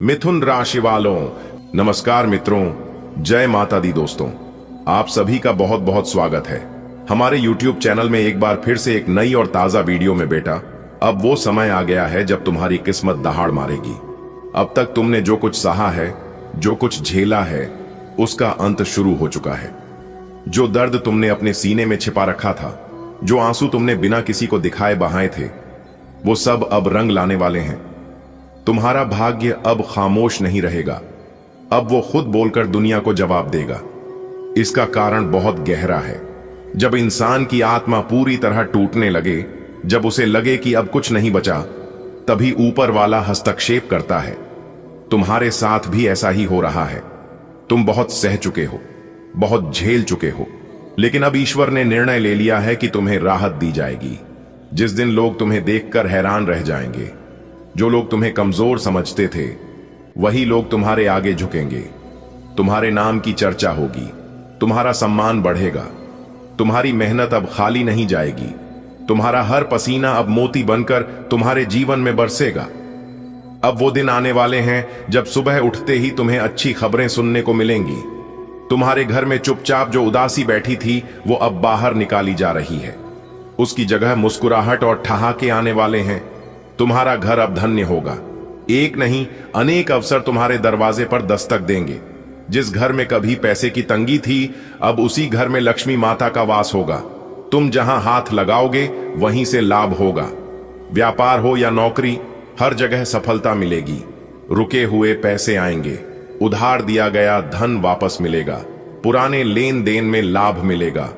मिथुन राशि वालों, नमस्कार मित्रों, जय माता दी। दोस्तों, आप सभी का बहुत बहुत स्वागत है हमारे YouTube चैनल में एक बार फिर से एक नई और ताजा वीडियो में। बेटा, अब वो समय आ गया है जब तुम्हारी किस्मत दहाड़ मारेगी। अब तक तुमने जो कुछ सहा है, जो कुछ झेला है, उसका अंत शुरू हो चुका है। जो दर्द तुमने अपने सीने में छिपा रखा था, जो आंसू तुमने बिना किसी को दिखाए बहाए थे, वो सब अब रंग लाने वाले हैं। तुम्हारा भाग्य अब खामोश नहीं रहेगा, अब वो खुद बोलकर दुनिया को जवाब देगा। इसका कारण बहुत गहरा है। जब इंसान की आत्मा पूरी तरह टूटने लगे, जब उसे लगे कि अब कुछ नहीं बचा, तभी ऊपर वाला हस्तक्षेप करता है। तुम्हारे साथ भी ऐसा ही हो रहा है। तुम बहुत सह चुके हो, बहुत झेल चुके हो, लेकिन अब ईश्वर ने निर्णय ले लिया है कि तुम्हें राहत दी जाएगी। जिस दिन लोग तुम्हें देखकर हैरान रह जाएंगे, जो लोग तुम्हें कमजोर समझते थे, वही लोग तुम्हारे आगे झुकेंगे। तुम्हारे नाम की चर्चा होगी, तुम्हारा सम्मान बढ़ेगा। तुम्हारी मेहनत अब खाली नहीं जाएगी। तुम्हारा हर पसीना अब मोती बनकर तुम्हारे जीवन में बरसेगा। अब वो दिन आने वाले हैं जब सुबह उठते ही तुम्हें अच्छी खबरें सुनने को मिलेंगी। तुम्हारे घर में चुपचाप जो उदासी बैठी थी, वो अब बाहर निकाली जा रही है। उसकी जगह मुस्कुराहट और ठहाके आने वाले हैं। तुम्हारा घर अब धन्य होगा। एक नहीं, अनेक अवसर तुम्हारे दरवाजे पर दस्तक देंगे। जिस घर में कभी पैसे की तंगी थी, अब उसी घर में लक्ष्मी माता का वास होगा। तुम जहां हाथ लगाओगे, वहीं से लाभ होगा। व्यापार हो या नौकरी, हर जगह सफलता मिलेगी। रुके हुए पैसे आएंगे, उधार दिया गया धन वापस मिलेगा, पुराने लेन देन में लाभ मिलेगा।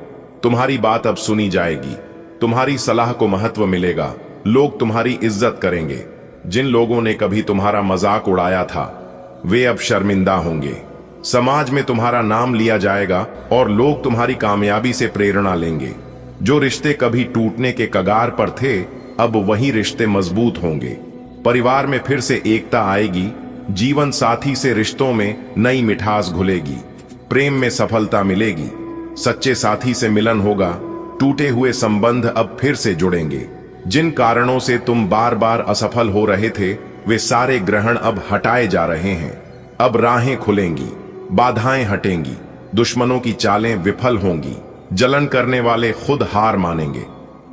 तुम्हारी बात अब सुनी जाएगी, तुम्हारी सलाह को महत्व मिलेगा। लोग तुम्हारी इज्जत करेंगे। जिन लोगों ने कभी तुम्हारा मजाक उड़ाया था, वे अब शर्मिंदा होंगे। समाज में तुम्हारा नाम लिया जाएगा और लोग तुम्हारी कामयाबी से प्रेरणा लेंगे। जो रिश्ते कभी टूटने के कगार पर थे, अब वही रिश्ते मजबूत होंगे। परिवार में फिर से एकता आएगी। जीवन साथी से रिश्तों में नई मिठास घुलेगी। प्रेम में सफलता मिलेगी। सच्चे साथी से मिलन होगा। टूटे हुए संबंध अब फिर से जुड़ेंगे। जिन कारणों से तुम बार बार असफल हो रहे थे, वे सारे ग्रहण अब हटाए जा रहे हैं। अब राहें खुलेंगी, बाधाएं हटेंगी, दुश्मनों की चालें विफल होंगी। जलन करने वाले खुद हार मानेंगे।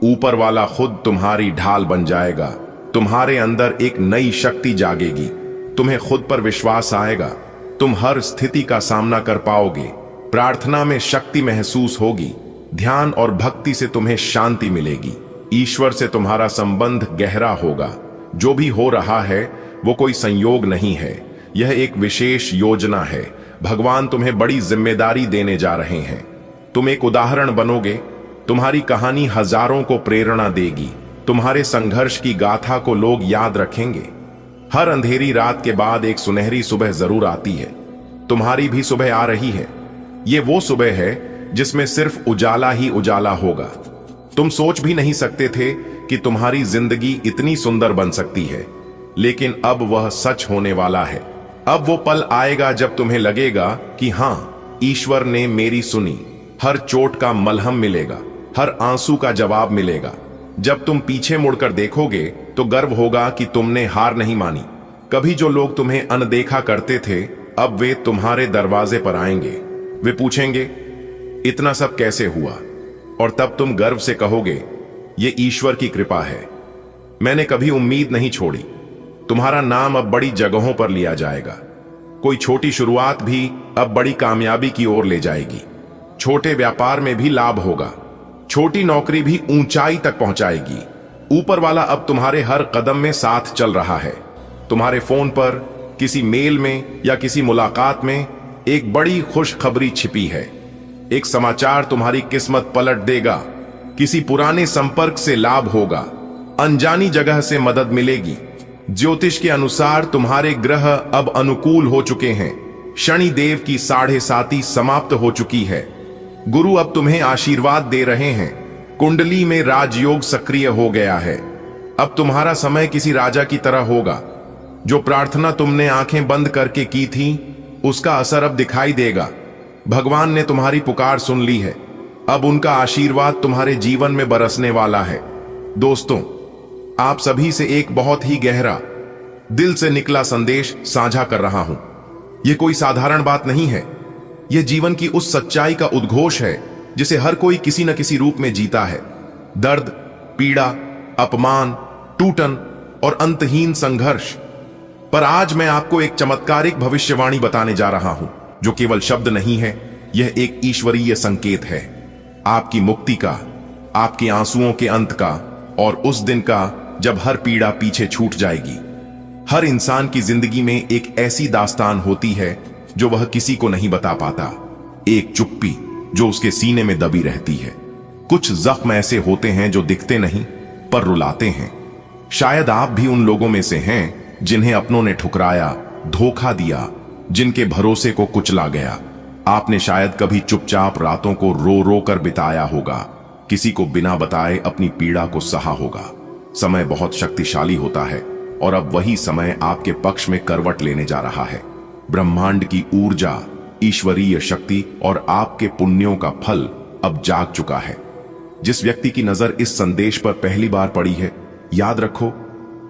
ऊपर वाला खुद तुम्हारी ढाल बन जाएगा। तुम्हारे अंदर एक नई शक्ति जागेगी। तुम्हें खुद पर विश्वास आएगा। तुम हर स्थिति का सामना कर पाओगे। प्रार्थना में शक्ति महसूस होगी। ध्यान और भक्ति से तुम्हें शांति मिलेगी। ईश्वर से तुम्हारा संबंध गहरा होगा। जो भी हो रहा है, वो कोई संयोग नहीं है, यह एक विशेष योजना है। भगवान तुम्हें बड़ी जिम्मेदारी देने जा रहे हैं। तुम एक उदाहरण बनोगे। तुम्हारी कहानी हजारों को प्रेरणा देगी। तुम्हारे संघर्ष की गाथा को लोग याद रखेंगे। हर अंधेरी रात के बाद एक सुनहरी सुबह जरूर आती है। तुम्हारी भी सुबह आ रही है। ये वो सुबह है जिसमें सिर्फ उजाला ही उजाला होगा। तुम सोच भी नहीं सकते थे कि तुम्हारी जिंदगी इतनी सुंदर बन सकती है, लेकिन अब वह सच होने वाला है। अब वो पल आएगा जब तुम्हें लगेगा कि हां, ईश्वर ने मेरी सुनी। हर चोट का मलहम मिलेगा, हर आंसू का जवाब मिलेगा। जब तुम पीछे मुड़कर देखोगे तो गर्व होगा कि तुमने हार नहीं मानी। कभी जो लोग तुम्हें अनदेखा करते थे, अब वे तुम्हारे दरवाजे पर आएंगे। वे पूछेंगे, इतना सब कैसे हुआ? और तब तुम गर्व से कहोगे, ये ईश्वर की कृपा है। मैंने कभी उम्मीद नहीं छोड़ी। तुम्हारा नाम अब बड़ी जगहों पर लिया जाएगा। कोई छोटी शुरुआत भी अब बड़ी कामयाबी की ओर ले जाएगी। छोटे व्यापार में भी लाभ होगा। छोटी नौकरी भी ऊंचाई तक पहुंचाएगी। ऊपर वाला अब तुम्हारे हर कदम में साथ चल रहा है। तुम्हारे फोन पर, किसी मेल में या किसी मुलाकात में एक बड़ी खुशखबरी छिपी है। एक समाचार तुम्हारी किस्मत पलट देगा। किसी पुराने संपर्क से लाभ होगा। अनजानी जगह से मदद मिलेगी। ज्योतिष के अनुसार तुम्हारे ग्रह अब अनुकूल हो चुके हैं। शनि देव की 7.5 समाप्त हो चुकी है। गुरु अब तुम्हें आशीर्वाद दे रहे हैं। कुंडली में राजयोग सक्रिय हो गया है। अब तुम्हारा समय किसी राजा की तरह होगा। जो प्रार्थना तुमने आंखें बंद करके की थी, उसका असर अब दिखाई देगा। भगवान ने तुम्हारी पुकार सुन ली है। अब उनका आशीर्वाद तुम्हारे जीवन में बरसने वाला है। दोस्तों, आप सभी से एक बहुत ही गहरा दिल से निकला संदेश साझा कर रहा हूं। यह कोई साधारण बात नहीं है। यह जीवन की उस सच्चाई का उद्घोष है जिसे हर कोई किसी न किसी रूप में जीता है। दर्द, पीड़ा, अपमान, टूटन और अंतहीन संघर्ष। पर आज मैं आपको एक चमत्कारिक भविष्यवाणी बताने जा रहा हूं, जो केवल शब्द नहीं है, यह एक ईश्वरीय संकेत है। आपकी मुक्ति का, आपके आंसुओं के अंत का और उस दिन का जब हर पीड़ा पीछे छूट जाएगी। हर इंसान की जिंदगी में एक ऐसी दास्तान होती है जो वह किसी को नहीं बता पाता। एक चुप्पी जो उसके सीने में दबी रहती है। कुछ जख्म ऐसे होते हैं जो दिखते नहीं पर रुलाते हैं। शायद आप भी उन लोगों में से हैं जिन्हें अपनों ने ठुकराया, धोखा दिया, जिनके भरोसे को कुचला गया। आपने शायद कभी चुपचाप रातों को रो रो कर बिताया होगा, किसी को बिना बताए अपनी पीड़ा को सहा होगा। समय बहुत शक्तिशाली होता है और अब वही समय आपके पक्ष में करवट लेने जा रहा है। ब्रह्मांड की ऊर्जा, ईश्वरीय शक्ति और आपके पुण्यों का फल अब जाग चुका है। जिस व्यक्ति की नजर इस संदेश पर पहली बार पड़ी है, याद रखो,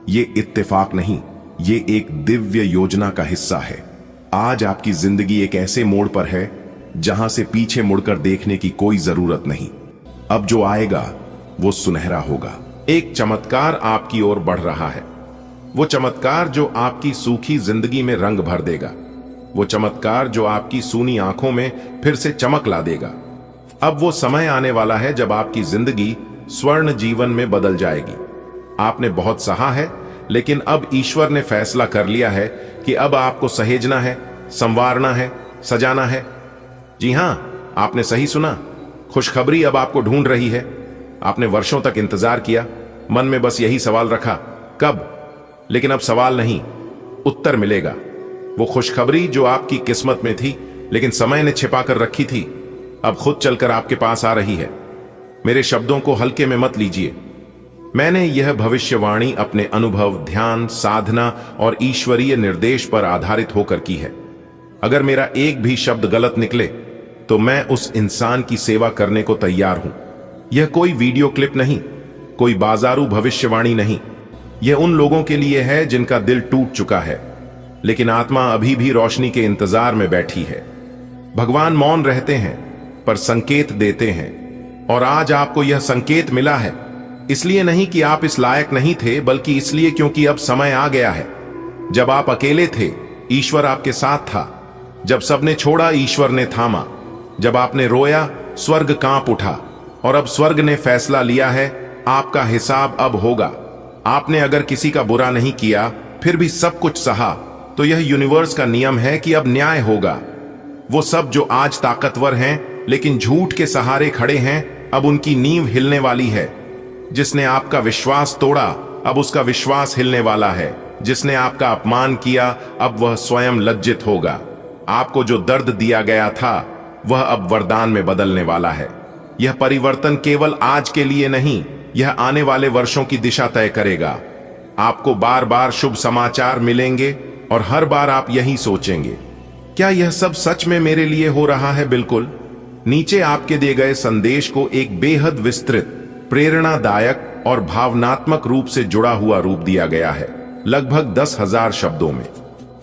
ये इत्तेफाक नहीं, ये एक दिव्य योजना का हिस्सा है। आज आपकी जिंदगी एक ऐसे मोड़ पर है जहां से पीछे मुड़कर देखने की कोई जरूरत नहीं। अब जो आएगा वो सुनहरा होगा। एक चमत्कार आपकी ओर बढ़ रहा है। वो चमत्कार जो आपकी सूखी जिंदगी में रंग भर देगा। वो चमत्कार जो आपकी सूनी आंखों में फिर से चमक ला देगा। अब वो समय आने वाला है जब आपकी जिंदगी स्वर्ण जीवन में बदल जाएगी। आपने बहुत सहा है, लेकिन अब ईश्वर ने फैसला कर लिया है कि अब आपको सहेजना है, संवारना है, सजाना है। जी हां, आपने सही सुना। खुशखबरी अब आपको ढूंढ रही है। आपने वर्षों तक इंतजार किया, मन में बस यही सवाल रखा, कब? लेकिन अब सवाल नहीं, उत्तर मिलेगा। वो खुशखबरी जो आपकी किस्मत में थी लेकिन समय ने छिपा कर रखी थी, अब खुद चलकर आपके पास आ रही है। मेरे शब्दों को हल्के में मत लीजिए। मैंने यह भविष्यवाणी अपने अनुभव, ध्यान, साधना और ईश्वरीय निर्देश पर आधारित होकर की है। अगर मेरा एक भी शब्द गलत निकले तो मैं उस इंसान की सेवा करने को तैयार हूं। यह कोई वीडियो क्लिप नहीं, कोई बाजारू भविष्यवाणी नहीं। यह उन लोगों के लिए है जिनका दिल टूट चुका है, लेकिन आत्मा अभी भी रोशनी के इंतजार में बैठी है। भगवान मौन रहते हैं पर संकेत देते हैं, और आज आपको यह संकेत मिला है। इसलिए नहीं कि आप इस लायक नहीं थे, बल्कि इसलिए क्योंकि अब समय आ गया है। जब आप अकेले थे, ईश्वर आपके साथ था। जब सबने छोड़ा, ईश्वर ने थामा। जब आपने रोया, स्वर्ग कांप उठा। और अब स्वर्ग ने फैसला लिया है, आपका हिसाब अब होगा। आपने अगर किसी का बुरा नहीं किया, फिर भी सब कुछ सहा, तो यह यूनिवर्स का नियम है कि अब न्याय होगा। वो सब जो आज ताकतवर हैं लेकिन झूठ के सहारे खड़े हैं, अब उनकी नींव हिलने वाली है। जिसने आपका विश्वास तोड़ा, अब उसका विश्वास हिलने वाला है। जिसने आपका अपमान किया, अब वह स्वयं लज्जित होगा। आपको जो दर्द दिया गया था, वह अब वरदान में बदलने वाला है। यह परिवर्तन केवल आज के लिए नहीं, यह आने वाले वर्षों की दिशा तय करेगा। आपको बार बार शुभ समाचार मिलेंगे और हर बार आप यही सोचेंगे, क्या यह सब सच में मेरे लिए हो रहा है? बिल्कुल। नीचे आपके दिए गए संदेश को एक बेहद विस्तृत, प्रेरणादायक और भावनात्मक रूप से जुड़ा हुआ रूप दिया गया है, लगभग 10,000 शब्दों में।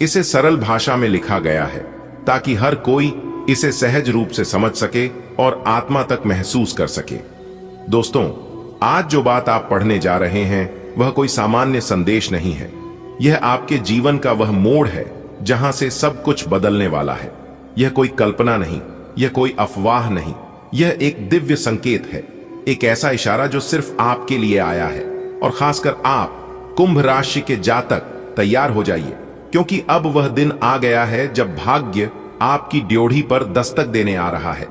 इसे सरल भाषा में लिखा गया है ताकि हर कोई इसे सहज रूप से समझ सके और आत्मा तक महसूस कर सके। दोस्तों, आज जो बात आप पढ़ने जा रहे हैं वह कोई सामान्य संदेश नहीं है। यह आपके जीवन का वह मोड़ है जहां से सब कुछ बदलने वाला है। यह कोई कल्पना नहीं, यह कोई अफवाह नहीं, यह एक दिव्य संकेत है। एक ऐसा इशारा जो सिर्फ आपके लिए आया है। और खासकर आप कुंभ राशि के जातक, तैयार हो जाइए, क्योंकि अब वह दिन आ गया है जब भाग्य आपकी ड्योढ़ी पर दस्तक देने आ रहा है।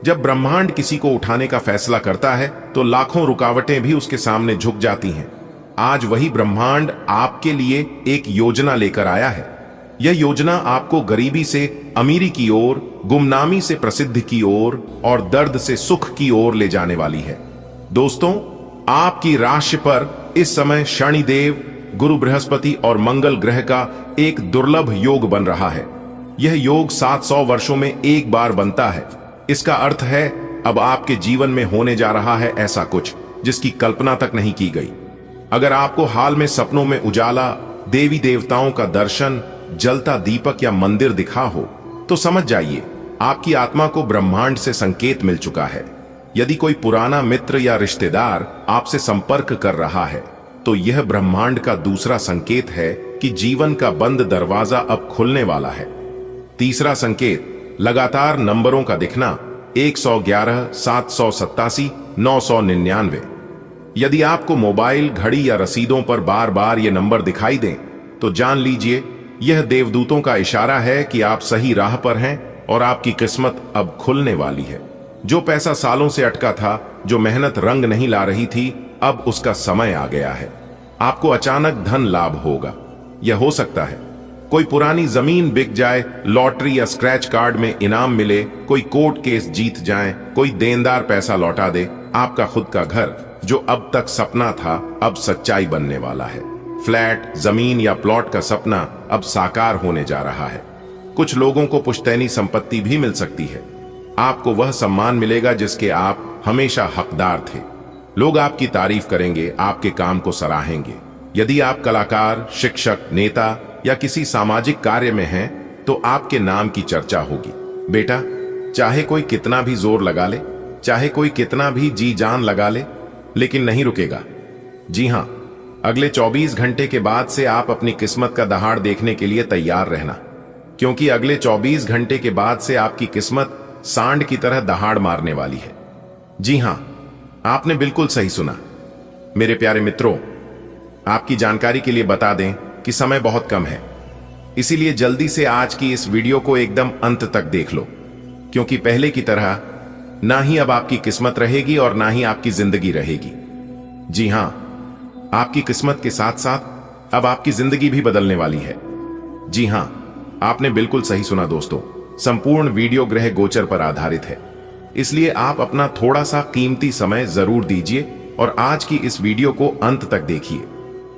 जब ब्रह्मांड किसी को उठाने का फैसला करता है तो लाखों रुकावटें भी उसके सामने झुक जाती हैं। आज वही ब्रह्मांड आपके लिए एक योजना लेकर आया है। यह योजना आपको गरीबी से अमीरी की ओर, गुमनामी से प्रसिद्धि की ओर और दर्द से सुख की ओर ले जाने वाली है। दोस्तों, आपकी राशि पर इस समय शनिदेव, गुरु बृहस्पति और मंगल ग्रह का एक दुर्लभ योग बन रहा है। यह योग 700 वर्षों में एक बार बनता है। इसका अर्थ है अब आपके जीवन में होने जा रहा है ऐसा कुछ जिसकी कल्पना तक नहीं की गई। अगर आपको हाल में सपनों में उजाला, देवी देवताओं का दर्शन, जलता दीपक या मंदिर दिखा हो तो समझ जाइए आपकी आत्मा को ब्रह्मांड से संकेत मिल चुका है। यदि कोई पुराना मित्र या रिश्तेदार आपसे संपर्क कर रहा है तो यह ब्रह्मांड का दूसरा संकेत है कि जीवन का बंद दरवाजा अब खुलने वाला है। तीसरा संकेत, लगातार नंबरों का दिखना, 111, 787, 999। यदि आपको मोबाइल, घड़ी या रसीदों पर बार बार ये नंबर दिखाई दें तो जान लीजिए यह देवदूतों का इशारा है कि आप सही राह पर हैं और आपकी किस्मत अब खुलने वाली है। जो पैसा सालों से अटका था, जो मेहनत रंग नहीं ला रही थी, अब उसका समय आ गया है। आपको अचानक धन लाभ होगा। यह हो सकता है कोई पुरानी जमीन बिक जाए, लॉटरी या स्क्रैच कार्ड में इनाम मिले, कोई कोर्ट केस जीत जाए, कोई देनदार पैसा लौटा दे। आपका खुद का घर जो अब तक सपना था अब सच्चाई बनने वाला है। फ्लैट, जमीन या प्लॉट का सपना अब साकार होने जा रहा है। कुछ लोगों को पुश्तैनी संपत्ति भी मिल सकती है। आपको वह सम्मान मिलेगा जिसके आप हमेशा हकदार थे। लोग आपकी तारीफ करेंगे, आपके काम को सराहेंगे। यदि आप कलाकार, शिक्षक, नेता या किसी सामाजिक कार्य में हैं तो आपके नाम की चर्चा होगी। बेटा, चाहे कोई कितना भी जोर लगा ले, चाहे कोई कितना भी जी जान लगा ले, लेकिन नहीं रुकेगा। जी हां, अगले 24 घंटे के बाद से आप अपनी किस्मत का दहाड़ देखने के लिए तैयार रहना, क्योंकि अगले 24 घंटे के बाद से आपकी किस्मत सांड की तरह दहाड़ मारने वाली है। जी हां, आपने बिल्कुल सही सुना। मेरे प्यारे मित्रों, आपकी जानकारी के लिए बता दें कि समय बहुत कम है, इसीलिए जल्दी से आज की इस वीडियो को एकदम अंत तक देख लो, क्योंकि पहले की तरह ना ही अब आपकी किस्मत रहेगी और ना ही आपकी जिंदगी रहेगी। जी हां, आपकी किस्मत के साथ साथ अब आपकी जिंदगी भी बदलने वाली है। जी हां, आपने बिल्कुल सही सुना दोस्तों। संपूर्ण वीडियो ग्रह गोचर पर आधारित है, इसलिए आप अपना थोड़ा सा कीमती समय जरूर दीजिए और आज की इस वीडियो को अंत तक देखिए।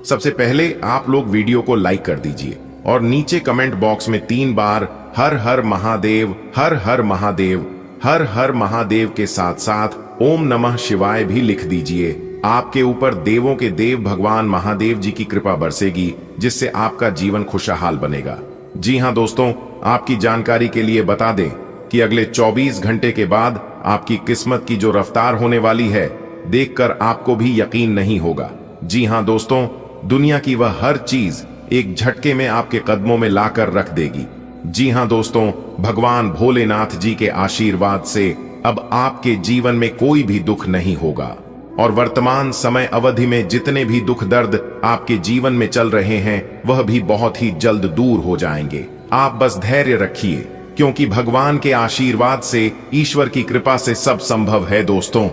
सबसे पहले आप लोग वीडियो को लाइक कर दीजिए और नीचे कमेंट बॉक्स में 3 बार हर हर महादेव, हर हर महादेव, हर हर महादेव के साथ साथ ओम नमः शिवाय भी लिख दीजिए। आपके ऊपर देवों के देव भगवान महादेव जी की कृपा बरसेगी, जिससे आपका जीवन खुशहाल बनेगा। जी हां दोस्तों, आपकी जानकारी के लिए बता दें कि अगले 24 घंटे के बाद आपकी किस्मत की जो रफ्तार होने वाली है, देखकर आपको भी यकीन नहीं होगा। जी हां दोस्तों, दुनिया की वह हर चीज एक झटके में आपके कदमों में लाकर रख देगी। जी हां दोस्तों, भगवान भोलेनाथ जी के आशीर्वाद से अब आपके जीवन में कोई भी दुख नहीं होगा और वर्तमान समय अवधि में जितने भी दुख दर्द आपके जीवन में चल रहे हैं वह भी बहुत ही जल्द दूर हो जाएंगे। आप बस धैर्य रखिए, क्योंकि भगवान के आशीर्वाद से, ईश्वर की कृपा से सब संभव है दोस्तों।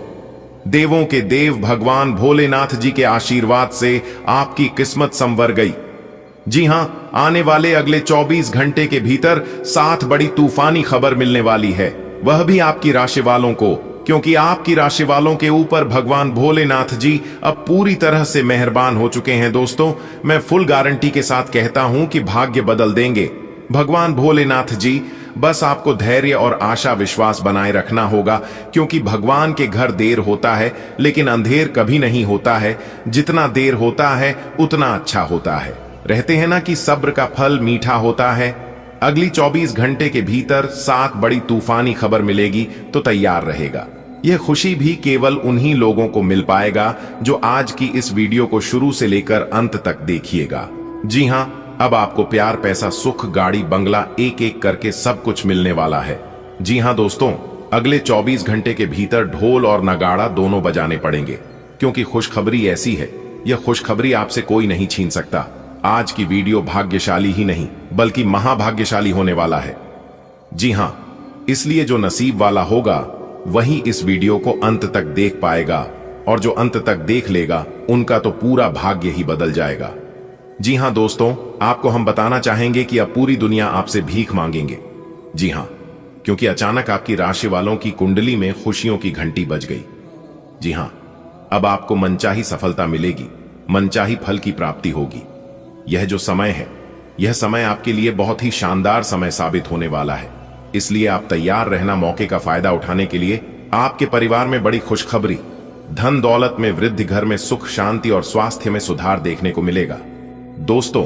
देवों के देव भगवान भोलेनाथ जी के आशीर्वाद से आपकी किस्मत संवर गई। जी हां, आने वाले अगले 24 घंटे के भीतर 7 बड़ी तूफानी खबर मिलने वाली है, वह भी आपकी राशि वालों को, क्योंकि आपकी राशि वालों के ऊपर भगवान भोलेनाथ जी अब पूरी तरह से मेहरबान हो चुके हैं दोस्तों। मैं फुल गारंटी के साथ कहता हूं कि भाग्य बदल देंगे भगवान भोलेनाथ जी। बस आपको धैर्य और आशा विश्वास बनाए रखना होगा, क्योंकि भगवान के घर देर होता है लेकिन अंधेर कभी नहीं होता है। जितना देर होता है उतना अच्छा होता है। रहते हैं ना कि सब्र का फल मीठा होता है। अगली 24 घंटे के भीतर 7 बड़ी तूफानी खबर मिलेगी, तो तैयार रहेगा। यह खुशी भी केवल उन्हीं लोगों को मिल पाएगा जो आज की इस वीडियो को शुरू से लेकर अंत तक देखिएगा। जी हां, अब आपको प्यार, पैसा, सुख, गाड़ी, बंगला एक एक करके सब कुछ मिलने वाला है। जी हां दोस्तों, अगले 24 घंटे के भीतर ढोल और नगाड़ा दोनों बजाने पड़ेंगे, क्योंकि खुशखबरी ऐसी है, यह खुशखबरी आपसे कोई नहीं छीन सकता। आज की वीडियो भाग्यशाली ही नहीं बल्कि महाभाग्यशाली होने वाला है। जी हां, इसलिए जो नसीब वाला होगा वही इस वीडियो को अंत तक देख पाएगा, और जो अंत तक देख लेगा उनका तो पूरा भाग्य ही बदल जाएगा। जी हां दोस्तों, आपको हम बताना चाहेंगे कि अब पूरी दुनिया आपसे भीख मांगेंगे। जी हां, क्योंकि अचानक आपकी राशि वालों की कुंडली में खुशियों की घंटी बज गई। जी हां, अब आपको मनचाही सफलता मिलेगी, मनचाही फल की प्राप्ति होगी। यह जो समय है, यह समय आपके लिए बहुत ही शानदार समय साबित होने वाला है, इसलिए आप तैयार रहना मौके का फायदा उठाने के लिए। आपके परिवार में बड़ी खुशखबरी, धन दौलत में वृद्धि, घर में सुख शांति और स्वास्थ्य में सुधार देखने को मिलेगा। दोस्तों,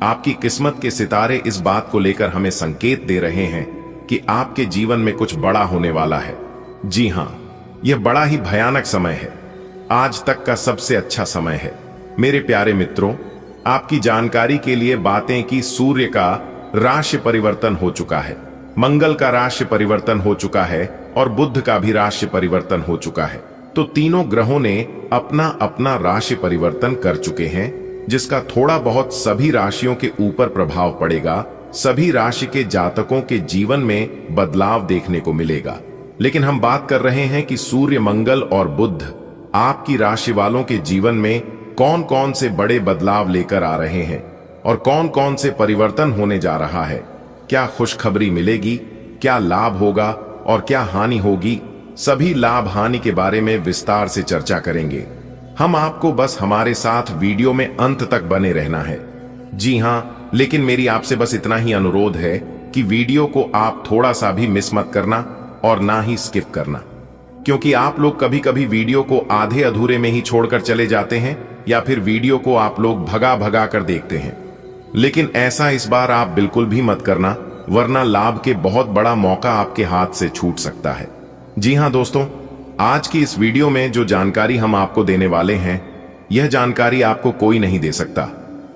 आपकी किस्मत के सितारे इस बात को लेकर हमें संकेत दे रहे हैं कि आपके जीवन में कुछ बड़ा होने वाला है। जी हां, यह बड़ा ही भयानक समय है, आज तक का सबसे अच्छा समय है। मेरे प्यारे मित्रों, आपकी जानकारी के लिए बातें कि सूर्य का राशि परिवर्तन हो चुका है, मंगल का राशि परिवर्तन हो चुका है और बुध का भी राशि परिवर्तन हो चुका है। तो तीनों ग्रहों ने अपना अपना राशि परिवर्तन कर चुके हैं, जिसका थोड़ा बहुत सभी राशियों के ऊपर प्रभाव पड़ेगा। सभी राशि के जातकों के जीवन में बदलाव देखने को मिलेगा। लेकिन हम बात कर रहे हैं कि सूर्य, मंगल और बुध आपकी राशि वालों के जीवन में कौन कौन से बड़े बदलाव लेकर आ रहे हैं और कौन कौन से परिवर्तन होने जा रहा है। क्या खुशखबरी मिलेगी, क्या लाभ होगा और क्या हानि होगी, सभी लाभ हानि के बारे में विस्तार से चर्चा करेंगे। हम आपको बस हमारे साथ वीडियो में अंत तक बने रहना है। जी हां, लेकिन मेरी आपसे बस इतना ही अनुरोध है कि वीडियो को आप थोड़ा सा भी मिस मत करना और ना ही स्किप करना, क्योंकि आप लोग कभी कभी वीडियो को आधे अधूरे में ही छोड़कर चले जाते हैं या फिर वीडियो को आप लोग भगा भगा कर देखते हैं। लेकिन ऐसा इस बार आप बिल्कुल भी मत करना, वरना लाभ के बहुत बड़ा मौका आपके हाथ से छूट सकता है। जी हां दोस्तों, आज की इस वीडियो में जो जानकारी हम आपको देने वाले हैं, यह जानकारी आपको कोई नहीं दे सकता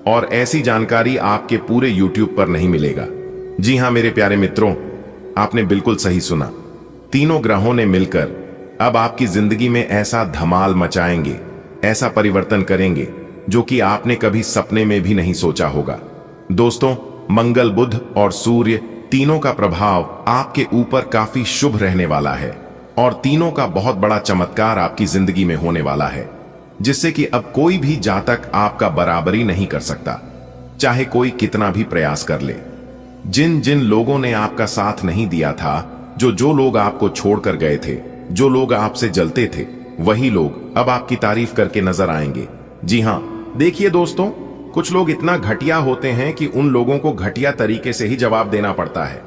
और ऐसी जानकारी आपके पूरे YouTube पर नहीं मिलेगा। जी हां मेरे प्यारे मित्रों, आपने बिल्कुल सही सुना। तीनों ग्रहों ने मिलकर अब आपकी जिंदगी में ऐसा धमाल मचाएंगे, ऐसा परिवर्तन करेंगे जो कि आपने कभी सपने में भी नहीं सोचा होगा। दोस्तों, मंगल, बुध और सूर्य तीनों का प्रभाव आपके ऊपर काफी शुभ रहने वाला है और तीनों का बहुत बड़ा चमत्कार आपकी जिंदगी में होने वाला है, जिससे कि अब कोई भी जातक आपका बराबरी नहीं कर सकता, चाहे कोई कितना भी प्रयास कर ले। जिन जिन लोगों ने आपका साथ नहीं दिया था, जो लोग आपको छोड़कर गए थे, जो लोग आपसे जलते थे, वही लोग अब आपकी तारीफ करके नजर आएंगे। जी हां, देखिए दोस्तों, कुछ लोग इतना घटिया होते हैं कि उन लोगों को घटिया तरीके से ही जवाब देना पड़ता है।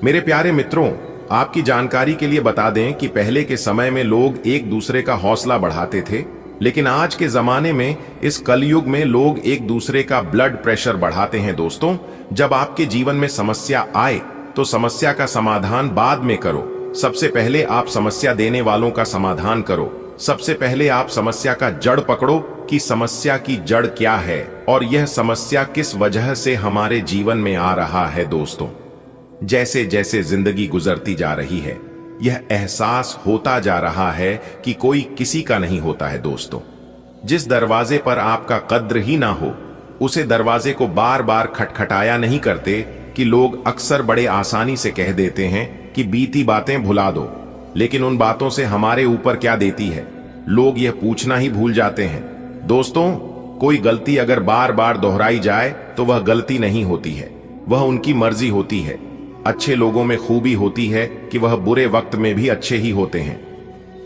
मेरे प्यारे मित्रों, आपकी जानकारी के लिए बता दें कि पहले के समय में लोग एक दूसरे का हौसला बढ़ाते थे, लेकिन आज के जमाने में, इस कलयुग में, लोग एक दूसरे का ब्लड प्रेशर बढ़ाते हैं। दोस्तों, जब आपके जीवन में समस्या आए तो समस्या का समाधान बाद में करो, सबसे पहले आप समस्या देने वालों का समाधान करो। सबसे पहले आप समस्या का जड़ पकड़ो कि समस्या की जड़ क्या है और यह समस्या किस वजह से हमारे जीवन में आ रहा है। दोस्तों, जैसे जैसे जिंदगी गुजरती जा रही है, यह एहसास होता जा रहा है कि कोई किसी का नहीं होता है। दोस्तों, जिस दरवाजे पर आपका कद्र ही ना हो, उसे दरवाजे को बार बार खटखटाया नहीं करते कि लोग अक्सर बड़े आसानी से कह देते हैं कि बीती बातें भुला दो, लेकिन उन बातों से हमारे ऊपर क्या देती है, लोग यह पूछना ही भूल जाते हैं। दोस्तों, कोई गलती अगर बार बार दोहराई जाए तो वह गलती नहीं होती है, वह उनकी मर्जी होती है। अच्छे लोगों में खूबी होती है कि वह बुरे वक्त में भी अच्छे ही होते हैं।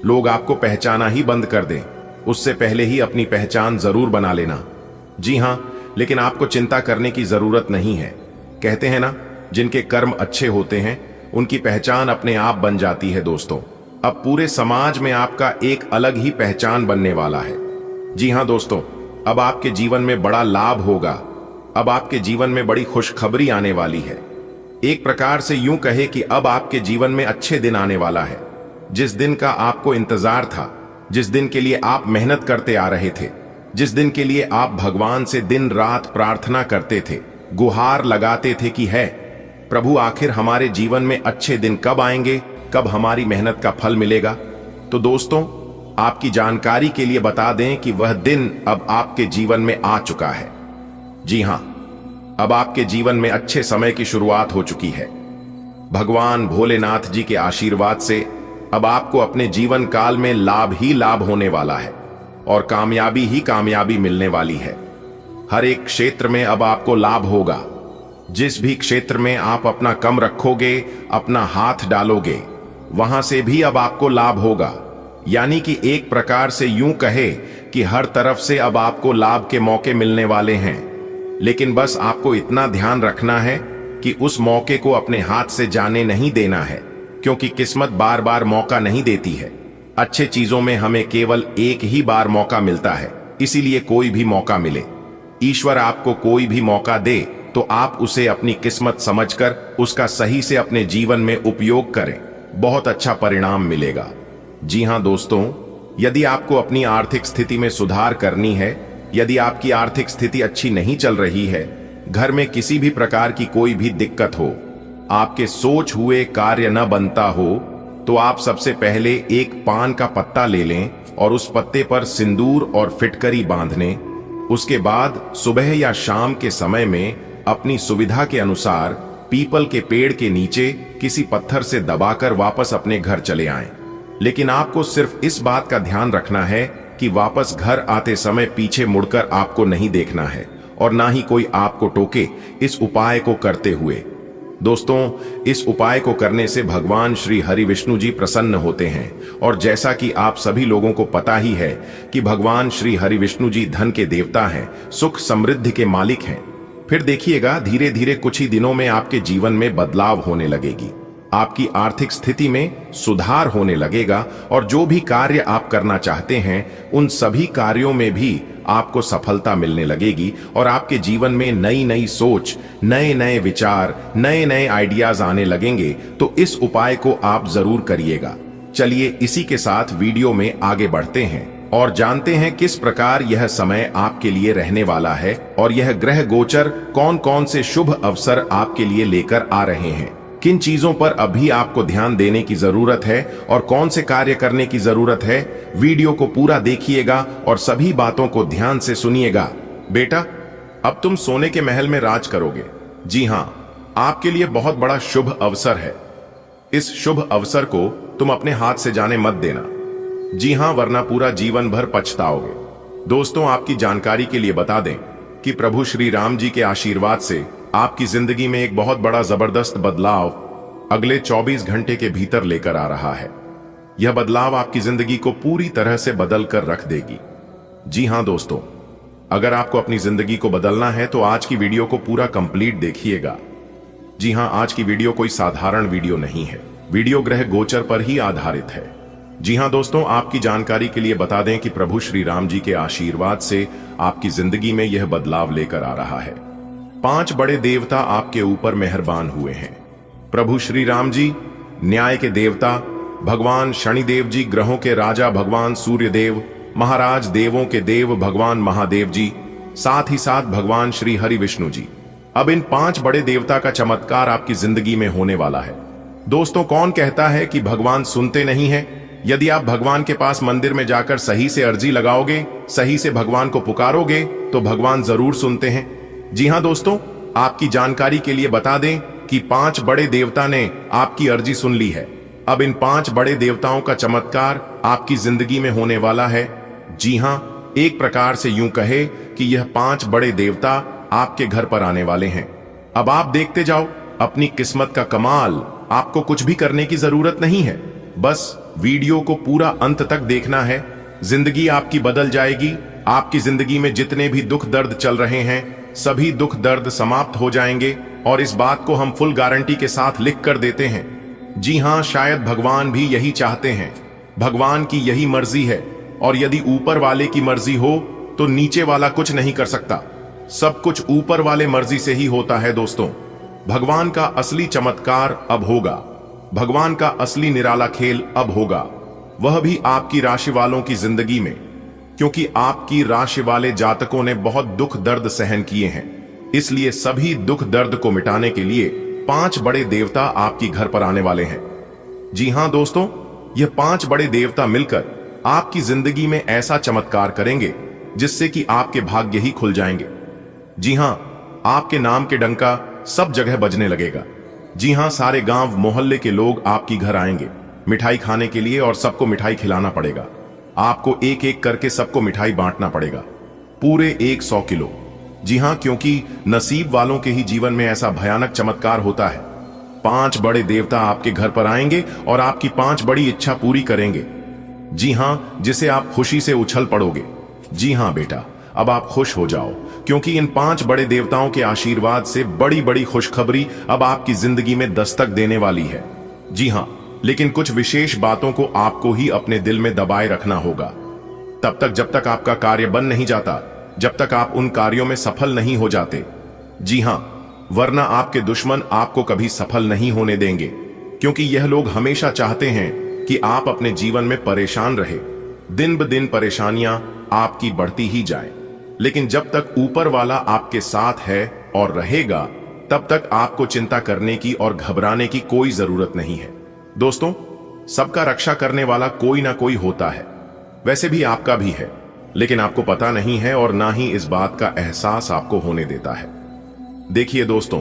लोग आपको पहचाना ही बंद कर दें, उससे पहले ही अपनी पहचान जरूर बना लेना। जी हां, लेकिन आपको चिंता करने की जरूरत नहीं है। कहते हैं ना, जिनके कर्म अच्छे होते हैं उनकी पहचान अपने आप बन जाती है। दोस्तों, अब पूरे समाज में आपका एक अलग ही पहचान बनने वाला है। जी हां दोस्तों, अब आपके जीवन में बड़ा लाभ होगा, अब आपके जीवन में बड़ी खुशखबरी आने वाली है। एक प्रकार से यूं कहे कि अब आपके जीवन में अच्छे दिन आने वाला है, जिस दिन का आपको इंतजार था, जिस दिन के लिए आप मेहनत करते आ रहे थे, जिस दिन के लिए आप भगवान से दिन रात प्रार्थना करते थे, गुहार लगाते थे कि है प्रभु, आखिर हमारे जीवन में अच्छे दिन कब आएंगे, कब हमारी मेहनत का फल मिलेगा। तो दोस्तों, आपकी जानकारी के लिए बता दें कि वह दिन अब आपके जीवन में आ चुका है। जी हां, अब आपके जीवन में अच्छे समय की शुरुआत हो चुकी है। भगवान भोलेनाथ जी के आशीर्वाद से अब आपको अपने जीवन काल में लाभ ही लाभ होने वाला है और कामयाबी ही कामयाबी मिलने वाली है। हर एक क्षेत्र में अब आपको लाभ होगा। जिस भी क्षेत्र में आप अपना कम रखोगे, अपना हाथ डालोगे, वहां से भी अब आपको लाभ होगा। यानी कि एक प्रकार से यूं कहे कि हर तरफ से अब आपको लाभ के मौके मिलने वाले हैं। लेकिन बस आपको इतना ध्यान रखना है कि उस मौके को अपने हाथ से जाने नहीं देना है, क्योंकि किस्मत बार बार मौका नहीं देती है। अच्छे चीजों में हमें केवल एक ही बार मौका मिलता है, इसीलिए कोई भी मौका मिले, ईश्वर आपको कोई भी मौका दे तो आप उसे अपनी किस्मत समझकर उसका सही से अपने जीवन में उपयोग करें, बहुत अच्छा परिणाम मिलेगा। जी हां दोस्तों, यदि आपको अपनी आर्थिक स्थिति में सुधार करनी है, यदि आपकी आर्थिक स्थिति अच्छी नहीं चल रही है, घर में किसी भी प्रकार की कोई भी दिक्कत हो, आपके सोच हुए कार्य न बनता हो, तो आप सबसे पहले एक पान का पत्ता ले लें और उस पत्ते पर सिंदूर और फिटकरी बांध लें। उसके बाद सुबह या शाम के समय में अपनी सुविधा के अनुसार पीपल के पेड़ के नीचे किसी पत्थर से दबाकर वापस अपने घर चले आएं। लेकिन आपको सिर्फ इस बात का ध्यान रखना है कि वापस घर आते समय पीछे मुड़कर आपको नहीं देखना है और ना ही कोई आपको टोके इस उपाय को करते हुए। दोस्तों, इस उपाय को करने से भगवान श्री हरि विष्णु जी प्रसन्न होते हैं और जैसा कि आप सभी लोगों को पता ही है कि भगवान श्री हरि विष्णु जी धन के देवता हैं, सुख समृद्धि के मालिक हैं। फिर देखिएगा धीरे धीरे कुछ ही दिनों में आपके जीवन में बदलाव होने लगेगी, आपकी आर्थिक स्थिति में सुधार होने लगेगा और जो भी कार्य आप करना चाहते हैं उन सभी कार्यों में भी आपको सफलता मिलने लगेगी और आपके जीवन में नई नई सोच, नए नए विचार, नए नए आइडियाज आने लगेंगे। तो इस उपाय को आप जरूर करिएगा। चलिए इसी के साथ वीडियो में आगे बढ़ते हैं और जानते हैं किस प्रकार यह समय आपके लिए रहने वाला है और यह ग्रह गोचर कौन कौन से शुभ अवसर आपके लिए लेकर आ रहे हैं, किन चीजों पर अभी आपको ध्यान देने की जरूरत है और कौन से कार्य करने की जरूरत है। वीडियो को पूरा देखिएगा और सभी बातों को ध्यान से सुनिएगा। बेटा, अब तुम सोने के महल में राज करोगे। जी हां, आपके लिए बहुत बड़ा शुभ अवसर है। इस शुभ अवसर को तुम अपने हाथ से जाने मत देना। जी हां, वरना पूरा जीवन भर पछताओगे। दोस्तों, आपकी जानकारी के लिए बता दें कि प्रभु श्री राम जी के आशीर्वाद से आपकी जिंदगी में एक बहुत बड़ा जबरदस्त बदलाव अगले 24 घंटे के भीतर लेकर आ रहा है। यह बदलाव आपकी जिंदगी को पूरी तरह से बदल कर रख देगी। जी हां दोस्तों, अगर आपको अपनी जिंदगी को बदलना है तो आज की वीडियो को पूरा कंप्लीट देखिएगा। जी हां, आज की वीडियो कोई साधारण वीडियो नहीं है, वीडियो ग्रह गोचर पर ही आधारित है। जी हां दोस्तों, आपकी जानकारी के लिए बता दें कि प्रभु श्री राम जी के आशीर्वाद से आपकी जिंदगी में यह बदलाव लेकर आ रहा है। 5 बड़े देवता आपके ऊपर मेहरबान हुए हैं। प्रभु श्री राम जी न्याय के देवता, भगवान शनिदेव जी ग्रहों के राजा भगवान सूर्यदेव, महाराज देवों के देव भगवान महादेव जी, साथ ही साथ भगवान श्री हरि विष्णु जी। अब इन 5 बड़े देवता का चमत्कार आपकी जिंदगी में होने वाला है। दोस्तों, कौन कहता है कि भगवान सुनते नहीं है? यदि आप भगवान के पास मंदिर में जाकर सही से अर्जी लगाओगे, सही से भगवान को पुकारोगे, तो भगवान जरूर सुनते हैं। जी हां दोस्तों, आपकी जानकारी के लिए बता दें कि 5 बड़े देवता ने आपकी अर्जी सुन ली है। अब इन 5 बड़े देवताओं का चमत्कार आपकी जिंदगी में होने वाला है। जी हां, एक प्रकार से यूं कहे कि यह 5 बड़े देवता आपके घर पर आने वाले हैं। अब आप देखते जाओ अपनी किस्मत का कमाल। आपको कुछ भी करने की जरूरत नहीं है, बस वीडियो को पूरा अंत तक देखना है। जिंदगी आपकी बदल जाएगी। आपकी जिंदगी में जितने भी दुख दर्द चल रहे हैं, सभी दुख दर्द समाप्त हो जाएंगे और इस बात को हम फुल गारंटी के साथ लिख कर देते हैं। जी हां, शायद भगवान भी यही चाहते हैं। भगवान की यही मर्जी है और यदि ऊपर वाले की मर्जी हो तो नीचे वाला कुछ नहीं कर सकता। सब कुछ ऊपर वाले मर्जी से ही होता है। दोस्तों, भगवान का असली चमत्कार अब होगा। भगवान का असली निराला खेल अब होगा, वह भी आपकी राशि वालों की जिंदगी में, क्योंकि आपकी राशि वाले जातकों ने बहुत दुख दर्द सहन किए हैं। इसलिए सभी दुख दर्द को मिटाने के लिए 5 बड़े देवता आपकी घर पर आने वाले हैं। जी हां दोस्तों, यह 5 बड़े देवता मिलकर आपकी जिंदगी में ऐसा चमत्कार करेंगे जिससे कि आपके भाग्य ही खुल जाएंगे। जी हां, आपके नाम के डंका सब जगह बजने लगेगा। जी हां, सारे गांव मोहल्ले के लोग आपकी घर आएंगे मिठाई खाने के लिए और सबको मिठाई खिलाना पड़ेगा। आपको एक एक करके सबको मिठाई बांटना पड़ेगा, पूरे 100 किलो। जी हां, क्योंकि नसीब वालों के ही जीवन में ऐसा भयानक चमत्कार होता है। 5 बड़े देवता आपके घर पर आएंगे और आपकी 5 बड़ी इच्छा पूरी करेंगे। जी हां, जिसे आप खुशी से उछल पड़ोगे। जी हां बेटा, अब आप खुश हो जाओ, क्योंकि इन 5 बड़े देवताओं के आशीर्वाद से बड़ी बड़ी खुशखबरी अब आपकी जिंदगी में दस्तक देने वाली है। जी हां, लेकिन कुछ विशेष बातों को आपको ही अपने दिल में दबाए रखना होगा। तब तक जब तक आपका कार्य बन नहीं जाता, जब तक आप उन कार्यों में सफल नहीं हो जाते। जी हां, वरना आपके दुश्मन आपको कभी सफल नहीं होने देंगे, क्योंकि यह लोग हमेशा चाहते हैं कि आप अपने जीवन में परेशान रहे। दिन ब दिन परेशानियां आपकी बढ़ती ही जाए, लेकिन जब तक ऊपर वाला आपके साथ है और रहेगा, तब तक आपको चिंता करने की और घबराने की कोई जरूरत नहीं है। दोस्तों, सबका रक्षा करने वाला कोई ना कोई होता है, वैसे भी आपका भी है, लेकिन आपको पता नहीं है और ना ही इस बात का एहसास आपको होने देता है। देखिए दोस्तों,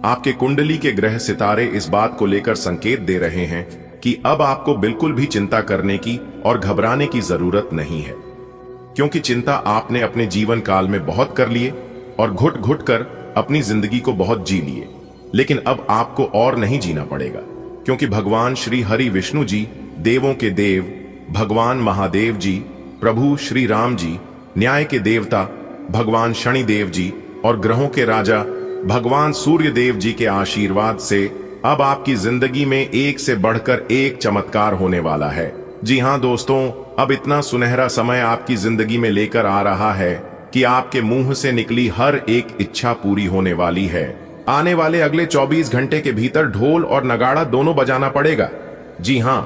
आपके कुंडली के ग्रह सितारे इस बात को लेकर संकेत दे रहे हैं कि अब आपको बिल्कुल भी चिंता करने की और घबराने की जरूरत नहीं है, क्योंकि चिंता आपने अपने जीवन काल में बहुत कर लिए और घुट घुट कर अपनी जिंदगी को बहुत जी लिए। लेकिन अब आपको और नहीं जीना पड़ेगा, क्योंकि भगवान श्री हरि विष्णु जी, देवों के देव भगवान महादेव जी, प्रभु श्री राम जी, न्याय के देवता भगवान शनिदेव जी और ग्रहों के राजा भगवान सूर्य देव जी के आशीर्वाद से अब आपकी जिंदगी में एक से बढ़कर एक चमत्कार होने वाला है। जी हां दोस्तों, अब इतना सुनहरा समय आपकी जिंदगी में लेकर आ रहा है कि आपके मुंह से निकली हर एक इच्छा पूरी होने वाली है। आने वाले अगले 24 घंटे के भीतर ढोल और नगाड़ा दोनों बजाना पड़ेगा। जी हां,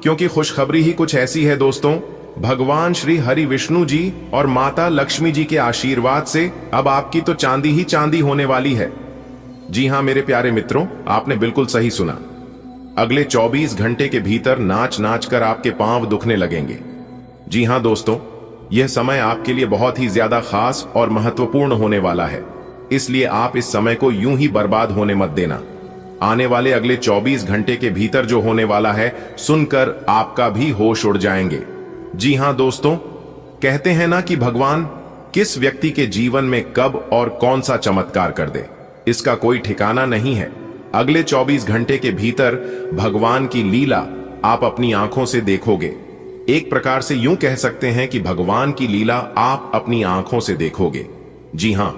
क्योंकि खुशखबरी ही कुछ ऐसी है दोस्तों, भगवान श्री हरि विष्णु जी और माता लक्ष्मी जी के आशीर्वाद से अब आपकी तो चांदी ही चांदी होने वाली है। जी हां मेरे प्यारे मित्रों, आपने बिल्कुल सही सुना। अगले 24 घंटे के भीतर नाच नाच कर आपके पांव दुखने लगेंगे। जी हां दोस्तों, यह समय आपके लिए बहुत ही ज्यादा खास और महत्वपूर्ण होने वाला है, इसलिए आप इस समय को यूं ही बर्बाद होने मत देना। आने वाले अगले 24 घंटे के भीतर जो होने वाला है, सुनकर आपका भी होश उड़ जाएंगे। जी हां दोस्तों, कहते हैं ना कि भगवान किस व्यक्ति के जीवन में कब और कौन सा चमत्कार कर दे, इसका कोई ठिकाना नहीं है। अगले 24 घंटे के भीतर भगवान की लीला आप अपनी आंखों से देखोगे। एक प्रकार से यूं कह सकते हैं कि भगवान की लीला आप अपनी आंखों से देखोगे। जी हां,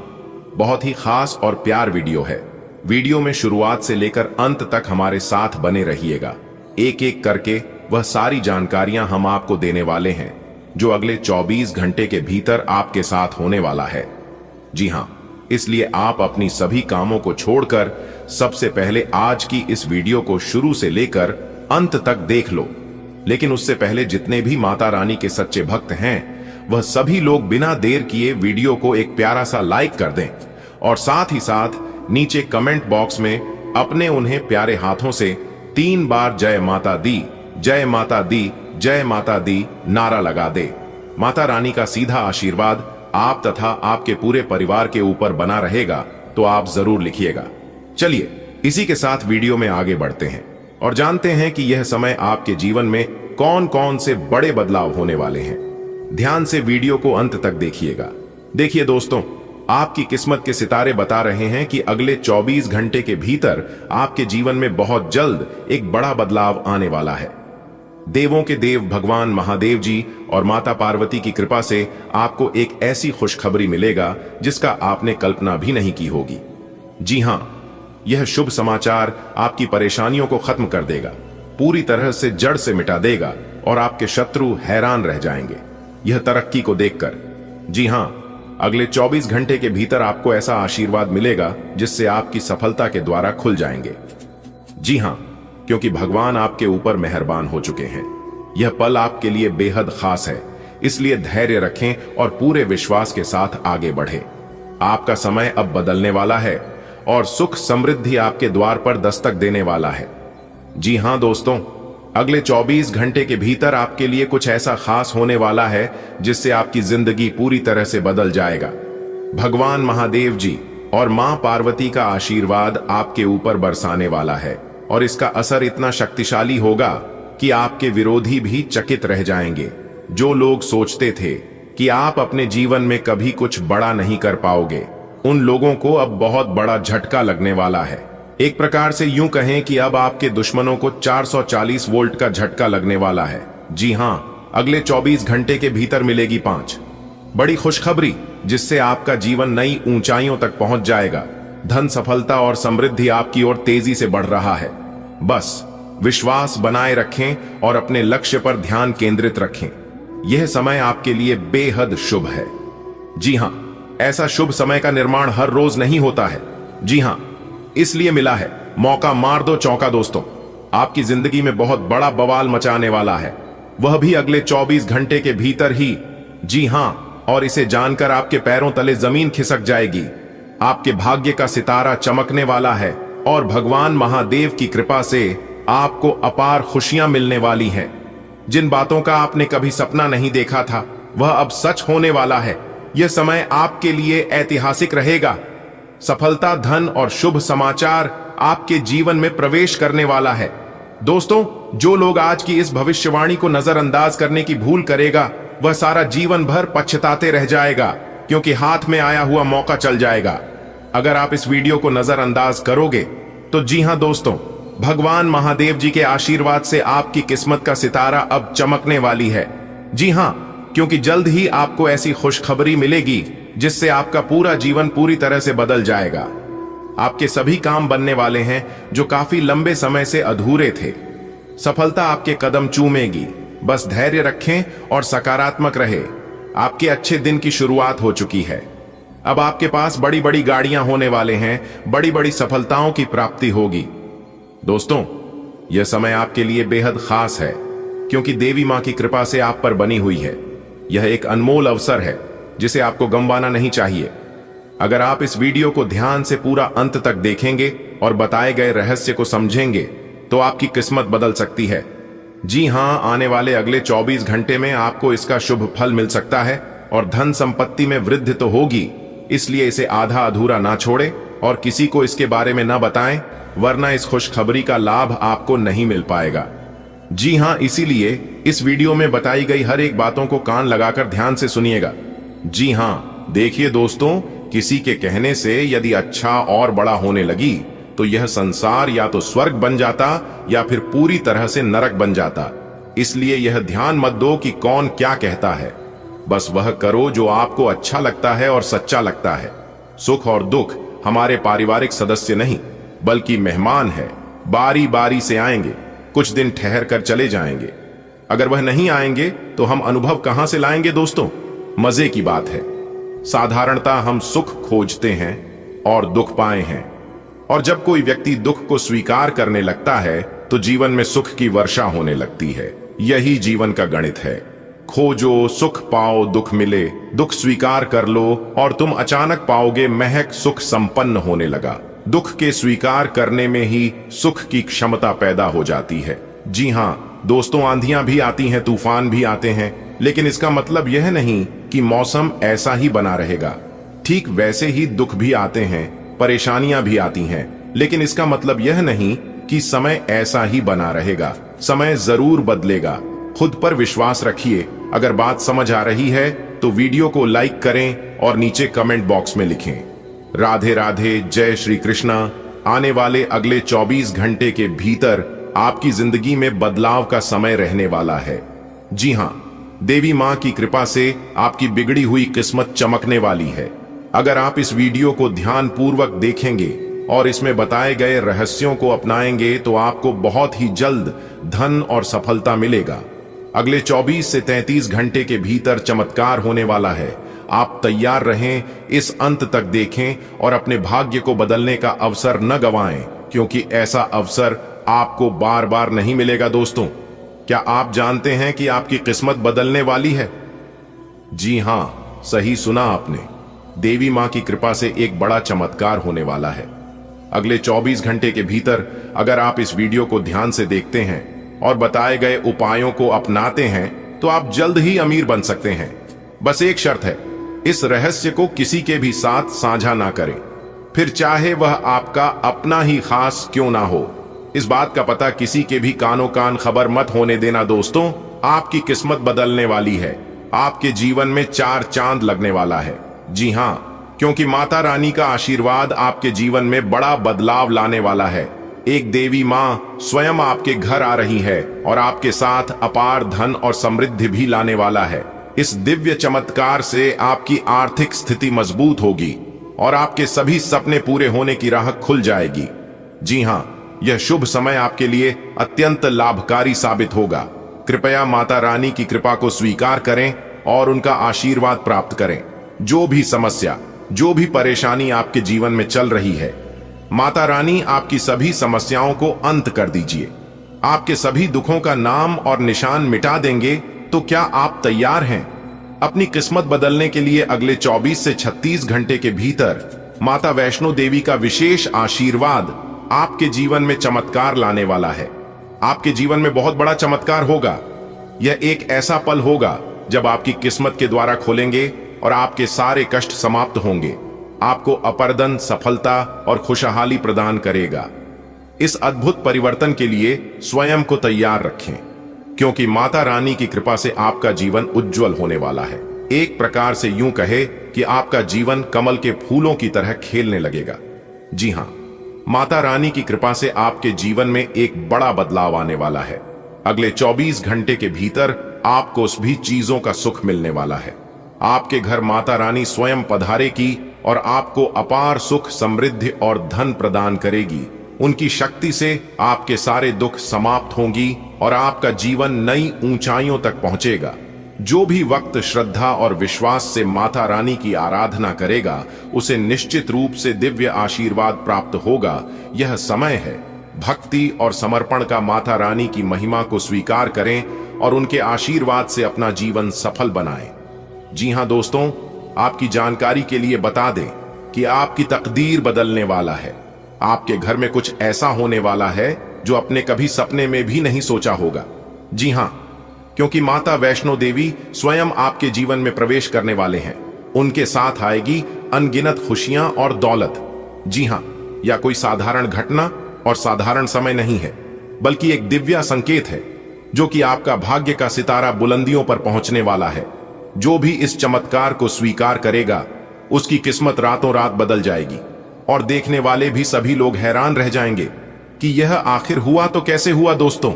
बहुत ही खास और प्यार वीडियो है। वीडियो में शुरुआत से लेकर अंत तक हमारे साथ बने रहिएगा। एक एक करके वह सारी जानकारियां हम आपको देने वाले हैं जो अगले 24 घंटे के भीतर आपके साथ होने वाला है। जी हां, इसलिए आप अपनी सभी कामों को छोड़कर सबसे पहले आज की इस वीडियो को शुरू से लेकर अंत तक देख लो। लेकिन उससे पहले जितने भी माता रानी के सच्चे भक्त हैं, वह सभी लोग बिना देर किए वीडियो को एक प्यारा सा लाइक कर दें और साथ ही साथ नीचे कमेंट बॉक्स में अपने उन्हें प्यारे हाथों से 3 बार जय माता दी, जय माता दी, जय माता दी नारा लगा दे। माता रानी का सीधा आशीर्वाद आप तथा आपके पूरे परिवार के ऊपर बना रहेगा, तो आप जरूर लिखिएगा। चलिए इसी के साथ वीडियो में आगे बढ़ते हैं और जानते हैं कि यह समय आपके जीवन में कौन कौन से बड़े बदलाव होने वाले हैं। ध्यान से वीडियो को अंत तक देखिएगा। देखिए दोस्तों, आपकी किस्मत के सितारे बता रहे हैं कि अगले 24 घंटे के भीतर आपके जीवन में बहुत जल्द एक बड़ा बदलाव आने वाला है। देवों के देव भगवान महादेव जी और माता पार्वती की कृपा से आपको एक ऐसी खुशखबरी मिलेगा जिसका आपने कल्पना भी नहीं की होगी। जी हां, यह शुभ समाचार आपकी परेशानियों को खत्म कर देगा, पूरी तरह से जड़ से मिटा देगा और आपके शत्रु हैरान रह जाएंगे यह तरक्की को देखकर। जी हां, अगले 24 घंटे के भीतर आपको ऐसा आशीर्वाद मिलेगा जिससे आपकी सफलता के द्वारा खुल जाएंगे। जी हां, क्योंकि भगवान आपके ऊपर मेहरबान हो चुके हैं। यह पल आपके लिए बेहद खास है, इसलिए धैर्य रखें और पूरे विश्वास के साथ आगे बढ़ें। आपका समय अब बदलने वाला है और सुख समृद्धि आपके द्वार पर दस्तक देने वाला है। जी हां दोस्तों, अगले 24 घंटे के भीतर आपके लिए कुछ ऐसा खास होने वाला है जिससे आपकी जिंदगी पूरी तरह से बदल जाएगा। भगवान महादेव जी और मां पार्वती का आशीर्वाद आपके ऊपर बरसाने वाला है और इसका असर इतना शक्तिशाली होगा कि आपके विरोधी भी चकित रह जाएंगे। जो लोग सोचते थे कि आप अपने जीवन में कभी कुछ बड़ा नहीं कर पाओगे, उन लोगों को अब बहुत बड़ा झटका लगने वाला है। एक प्रकार से यूं कहें कि अब आपके दुश्मनों को 440 वोल्ट का झटका लगने वाला है। जी हां, अगले 24 घंटे के भीतर मिलेगी 5 बड़ी खुशखबरी जिससे आपका जीवन नई ऊंचाइयों तक पहुंच जाएगा। धन, सफलता और समृद्धि आपकी ओर तेजी से बढ़ रहा है। बस विश्वास बनाए रखें और अपने लक्ष्य पर ध्यान केंद्रित रखें। यह समय आपके लिए बेहद शुभ है। जी हां, ऐसा शुभ समय का निर्माण हर रोज नहीं होता है, जी हां, इसलिए मिला है मौका, मार दो चौका दोस्तों। आपकी जिंदगी में बहुत बड़ा बवाल मचाने वाला है, वह भी अगले 24 घंटे के भीतर ही। जी हां, और इसे जानकर आपके पैरों तले जमीन खिसक जाएगी। आपके भाग्य का सितारा चमकने वाला है और भगवान महादेव की कृपा से आपको अपार खुशियां मिलने वाली हैं। जिन बातों का आपने कभी सपना नहीं देखा था वह अब सच होने वाला है। यह समय आपके लिए ऐतिहासिक रहेगा। सफलता, धन और शुभ समाचार आपके जीवन में प्रवेश करने वाला है। दोस्तों, जो लोग आज की इस भविष्यवाणी को नजरअंदाज करने की भूल करेगा वह सारा जीवन भर पछताते रह जाएगा, क्योंकि हाथ में आया हुआ मौका चल जाएगा। अगर आप इस वीडियो को नजरअंदाज करोगे तो जी हां दोस्तों, भगवान महादेव जी के आशीर्वाद से आपकी किस्मत का सितारा अब चमकने वाली है। जी हां, क्योंकि जल्द ही आपको ऐसी खुशखबरी मिलेगी जिससे आपका पूरा जीवन पूरी तरह से बदल जाएगा। आपके सभी काम बनने वाले हैं जो काफी लंबे समय से अधूरे थे। सफलता आपके कदम चूमेगी, बस धैर्य रखें और सकारात्मक रहे। आपके अच्छे दिन की शुरुआत हो चुकी है। अब आपके पास बड़ी बड़ी गाड़ियां होने वाले हैं, बड़ी बड़ी सफलताओं की प्राप्ति होगी। दोस्तों, यह समय आपके लिए बेहद खास है, क्योंकि देवी मां की कृपा से आप पर बनी हुई है। यह एक अनमोल अवसर है जिसे आपको गंवाना नहीं चाहिए। अगर आप इस वीडियो को ध्यान से पूरा अंत तक देखेंगे और बताए गए रहस्य को समझेंगे तो आपकी किस्मत बदल सकती है। जी हां, आने वाले अगले 24 घंटे में आपको इसका शुभ फल मिल सकता है और धन संपत्ति में वृद्धि तो होगी, इसलिए इसे आधा अधूरा ना छोड़े और किसी को इसके बारे में ना बताएं, वरना इस खुशखबरी का लाभ आपको नहीं मिल पाएगा। जी हां, इसीलिए इस वीडियो में बताई गई हर एक बातों को कान लगाकर ध्यान से सुनिएगा। जी हां, देखिए दोस्तों, किसी के कहने से यदि अच्छा और बड़ा होने लगी तो यह संसार या तो स्वर्ग बन जाता या फिर पूरी तरह से नरक बन जाता। इसलिए यह ध्यान मत दो कि कौन क्या कहता है, बस वह करो जो आपको अच्छा लगता है और सच्चा लगता है। सुख और दुख हमारे पारिवारिक सदस्य नहीं बल्कि मेहमान है, बारी बारी से आएंगे, कुछ दिन ठहर कर चले जाएंगे। अगर वह नहीं आएंगे तो हम अनुभव कहां से लाएंगे दोस्तों? मजे की बात है, साधारणता हम सुख खोजते हैं और दुख पाए हैं, और जब कोई व्यक्ति दुख को स्वीकार करने लगता है तो जीवन में सुख की वर्षा होने लगती है। यही जीवन का गणित है। खोजो, सुख पाओ, दुख मिले, दुख स्वीकार कर लो और तुम अचानक पाओगे महक सुख संपन्न होने लगा। दुख के स्वीकार करने में ही सुख की क्षमता पैदा हो जाती है। जी हां दोस्तों, आंधियां भी आती हैं, तूफान भी आते हैं, लेकिन इसका मतलब यह नहीं कि मौसम ऐसा ही बना रहेगा। ठीक वैसे ही दुख भी आते हैं, परेशानियां भी आती हैं, लेकिन इसका मतलब यह नहीं कि समय ऐसा ही बना रहेगा। समय जरूर बदलेगा। खुद पर विश्वास रखिए। अगर बात समझ आ रही है तो वीडियो को लाइक करें और नीचे कमेंट बॉक्स में लिखें राधे राधे, जय श्री कृष्णा। आने वाले अगले 24 घंटे के भीतर आपकी जिंदगी में बदलाव का समय रहने वाला है। जी हां, देवी मां की कृपा से आपकी बिगड़ी हुई किस्मत चमकने वाली है। अगर आप इस वीडियो को ध्यान पूर्वक देखेंगे और इसमें बताए गए रहस्यों को अपनाएंगे तो आपको बहुत ही जल्द धन और सफलता मिलेगा। अगले 24 से 33 घंटे के भीतर चमत्कार होने वाला है। आप तैयार रहें, इस अंत तक देखें और अपने भाग्य को बदलने का अवसर न गंवाएं, क्योंकि ऐसा अवसर आपको बार बार नहीं मिलेगा। दोस्तों, क्या आप जानते हैं कि आपकी किस्मत बदलने वाली है? जी हां, सही सुना आपने। देवी मां की कृपा से एक बड़ा चमत्कार होने वाला है। अगले 24 घंटे के भीतर अगर आप इस वीडियो को ध्यान से देखते हैं और बताए गए उपायों को अपनाते हैं तो आप जल्द ही अमीर बन सकते हैं। बस एक शर्त है, इस रहस्य को किसी के भी साथ साझा ना करें, फिर चाहे वह आपका अपना ही खास क्यों ना हो। इस बात का पता किसी के भी कानों कान खबर मत होने देना। दोस्तों, आपकी किस्मत बदलने वाली है। आपके जीवन में 4 चांद लगने वाला है। जी हां, क्योंकि माता रानी का आशीर्वाद आपके जीवन में बड़ा बदलाव लाने वाला है। एक देवी मां स्वयं आपके घर आ रही है और आपके साथ अपार धन और समृद्धि भी लाने वाला है। इस दिव्य चमत्कार से आपकी आर्थिक स्थिति मजबूत होगी और आपके सभी सपने पूरे होने की राह खुल जाएगी। जी हां, यह शुभ समय आपके लिए अत्यंत लाभकारी साबित होगा। कृपया माता रानी की कृपा को स्वीकार करें और उनका आशीर्वाद प्राप्त करें। जो भी समस्या, जो भी परेशानी आपके जीवन में चल रही है, माता रानी आपकी सभी समस्याओं को अंत कर दीजिए। आपके सभी दुखों का नाम और निशान मिटा देंगे। तो क्या आप तैयार हैं अपनी किस्मत बदलने के लिए? अगले 24 से 36 घंटे के भीतर माता वैष्णो देवी का विशेष आशीर्वाद आपके जीवन में चमत्कार लाने वाला है। आपके जीवन में बहुत बड़ा चमत्कार होगा। यह एक ऐसा पल होगा जब आपकी किस्मत के द्वारा खोलेंगे और आपके सारे कष्ट समाप्त होंगे। आपको अपर्दन, सफलता और खुशहाली प्रदान करेगा। इस अद्भुत परिवर्तन के लिए स्वयं को तैयार रखें, क्योंकि माता रानी की कृपा से आपका जीवन उज्जवल होने वाला है। एक प्रकार से यूं कहे कि आपका जीवन कमल के फूलों की तरह खेलने लगेगा। जी हां, माता रानी की कृपा से आपके जीवन में एक बड़ा बदलाव आने वाला है। अगले 24 घंटे के भीतर आपको सभी चीजों का सुख मिलने वाला है। आपके घर माता रानी स्वयं पधारेगी और आपको अपार सुख, समृद्धि और धन प्रदान करेगी। उनकी शक्ति से आपके सारे दुख समाप्त होंगी और आपका जीवन नई ऊंचाइयों तक पहुंचेगा। जो भी वक्त श्रद्धा और विश्वास से माता रानी की आराधना करेगा, उसे निश्चित रूप से दिव्य आशीर्वाद प्राप्त होगा। यह समय है भक्ति और समर्पण का। माता रानी की महिमा को स्वीकार करें और उनके आशीर्वाद से अपना जीवन सफल बनाएं। जी हां दोस्तों, आपकी जानकारी के लिए बता दें कि आपकी तकदीर बदलने वाला है। आपके घर में कुछ ऐसा होने वाला है जो आपने कभी सपने में भी नहीं सोचा होगा। जी हां, क्योंकि माता वैष्णो देवी स्वयं आपके जीवन में प्रवेश करने वाले हैं। उनके साथ आएगी अनगिनत खुशियां और दौलत। जी हां, यह कोई साधारण घटना और साधारण समय नहीं है, बल्कि एक दिव्य संकेत है जो कि आपका भाग्य का सितारा बुलंदियों पर पहुंचने वाला है। जो भी इस चमत्कार को स्वीकार करेगा, उसकी किस्मत रातों रात बदल जाएगी और देखने वाले भी सभी लोग हैरान रह जाएंगे कि यह आखिर हुआ तो कैसे हुआ। दोस्तों,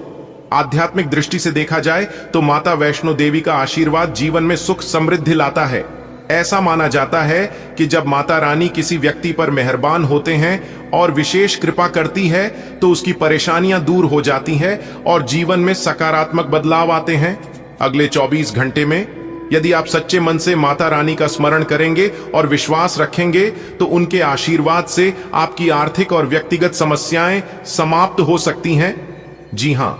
आध्यात्मिक दृष्टि से देखा जाए तो माता वैष्णो देवी का आशीर्वाद जीवन में सुख समृद्धि लाता है। ऐसा माना जाता है कि जब माता रानी किसी व्यक्ति पर मेहरबान होते हैं और विशेष कृपा करती है, तो उसकी परेशानियां दूर हो जाती हैं और जीवन में सकारात्मक बदलाव आते हैं। अगले 24 घंटे में यदि आप सच्चे मन से माता रानी का स्मरण करेंगे और विश्वास रखेंगे, तो उनके आशीर्वाद से आपकी आर्थिक और व्यक्तिगत समस्याएं समाप्त हो सकती हैं। जी हां,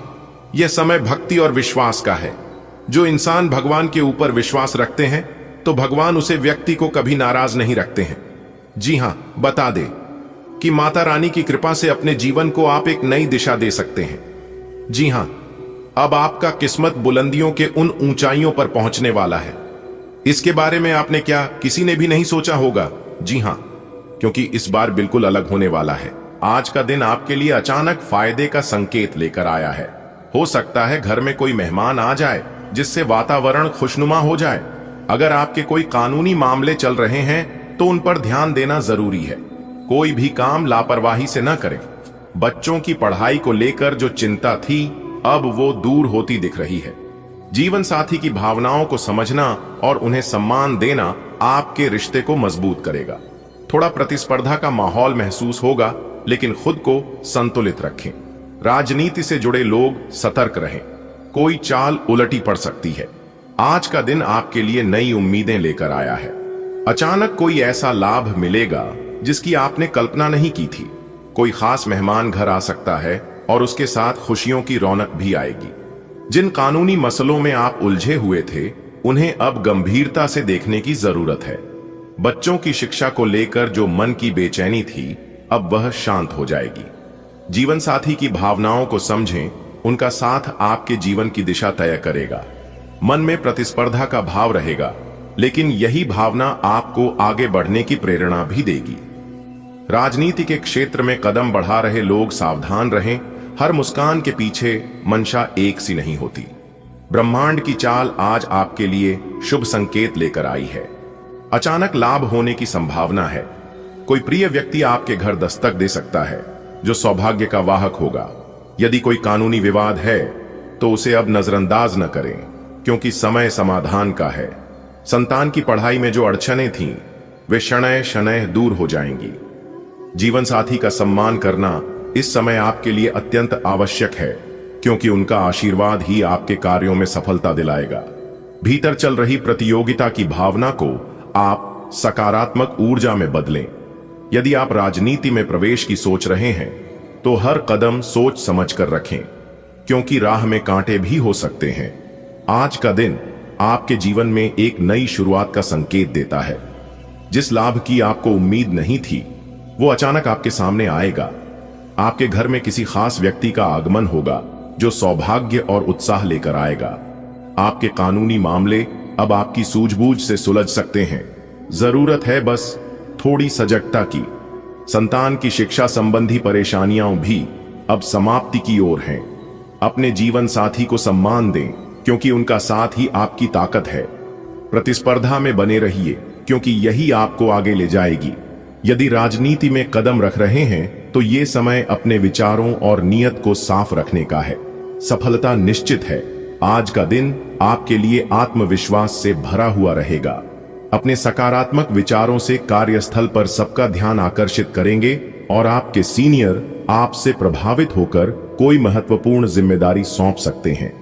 यह समय भक्ति और विश्वास का है। जो इंसान भगवान के ऊपर विश्वास रखते हैं, तो भगवान उसे व्यक्ति को कभी नाराज नहीं रखते हैं। जी हां, बता दें कि माता रानी की कृपा से अपने जीवन को आप एक नई दिशा दे सकते हैं। जी हां, अब आपका किस्मत बुलंदियों के उन ऊंचाइयों पर पहुंचने वाला है। इसके बारे में आपने क्या किसी ने भी नहीं सोचा होगा। जी हां, क्योंकि इस बार बिल्कुल अलग होने वाला है। आज का दिन आपके लिए अचानक फायदे का संकेत लेकर आया है। हो सकता है घर में कोई मेहमान आ जाए, जिससे वातावरण खुशनुमा हो जाए। अगर आपके कोई कानूनी मामले चल रहे हैं, तो उन पर ध्यान देना जरूरी है। कोई भी काम लापरवाही से न करें। बच्चों की पढ़ाई को लेकर जो चिंता थी, अब वो दूर होती दिख रही है। जीवन साथी की भावनाओं को समझना और उन्हें सम्मान देना आपके रिश्ते को मजबूत करेगा। थोड़ा प्रतिस्पर्धा का माहौल महसूस होगा, लेकिन खुद को संतुलित रखें। राजनीति से जुड़े लोग सतर्क रहें, कोई चाल उलटी पड़ सकती है। आज का दिन आपके लिए नई उम्मीदें लेकर आया है। अचानक कोई ऐसा लाभ मिलेगा जिसकी आपने कल्पना नहीं की थी। कोई खास मेहमान घर आ सकता है और उसके साथ खुशियों की रौनक भी आएगी। जिन कानूनी मसलों में आप उलझे हुए थे, उन्हें अब गंभीरता से देखने की जरूरत है। बच्चों की शिक्षा को लेकर जो मन की बेचैनी थी, अब वह शांत हो जाएगी। जीवन साथी की भावनाओं को समझें, उनका साथ आपके जीवन की दिशा तय करेगा। मन में प्रतिस्पर्धा का भाव रहेगा, लेकिन यही भावना आपको आगे बढ़ने की प्रेरणा भी देगी। राजनीति के क्षेत्र में कदम बढ़ा रहे लोग सावधान रहें। हर मुस्कान के पीछे मंशा एक सी नहीं होती। ब्रह्मांड की चाल आज आपके लिए शुभ संकेत लेकर आई है। अचानक लाभ होने की संभावना है। कोई प्रिय व्यक्ति आपके घर दस्तक दे सकता है, जो सौभाग्य का वाहक होगा। यदि कोई कानूनी विवाद है, तो उसे अब नजरअंदाज न करें, क्योंकि समय समाधान का है। संतान की पढ़ाई में जो अड़चनें थीं, वे शनैः शनैः दूर हो जाएंगी। जीवन साथी का सम्मान करना इस समय आपके लिए अत्यंत आवश्यक है, क्योंकि उनका आशीर्वाद ही आपके कार्यों में सफलता दिलाएगा। भीतर चल रही प्रतियोगिता की भावना को आप सकारात्मक ऊर्जा में बदलें। यदि आप राजनीति में प्रवेश की सोच रहे हैं तो हर कदम सोच समझ कर रखें, क्योंकि राह में कांटे भी हो सकते हैं। आज का दिन आपके जीवन में एक नई शुरुआत का संकेत देता है। जिस लाभ की आपको उम्मीद नहीं थी वो अचानक आपके सामने आएगा। आपके घर में किसी खास व्यक्ति का आगमन होगा जो सौभाग्य और उत्साह लेकर आएगा। आपके कानूनी मामले अब आपकी सूझबूझ से सुलझ सकते हैं। जरूरत है बस थोड़ी सजगता की। संतान की शिक्षा संबंधी परेशानियां भी अब समाप्ति की ओर हैं। अपने जीवन साथी को सम्मान दें, क्योंकि उनका साथ ही आपकी ताकत है। प्रतिस्पर्धा में बने रहिए, क्योंकि यही आपको आगे ले जाएगी। यदि राजनीति में कदम रख रहे हैं तो ये समय अपने विचारों और नियत को साफ रखने का है। सफलता निश्चित है। आज का दिन आपके लिए आत्मविश्वास से भरा हुआ रहेगा। अपने सकारात्मक विचारों से कार्यस्थल पर सबका ध्यान आकर्षित करेंगे और आपके सीनियर आपसे प्रभावित होकर कोई महत्वपूर्ण जिम्मेदारी सौंप सकते हैं।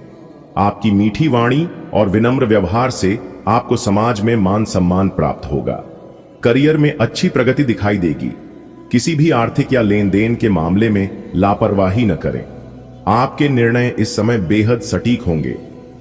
आपकी मीठी वाणी और विनम्र व्यवहार से आपको समाज में मान सम्मान प्राप्त होगा। करियर में अच्छी प्रगति दिखाई देगी। किसी भी आर्थिक या लेन देन के मामले में लापरवाही न करें। आपके निर्णय इस समय बेहद सटीक होंगे।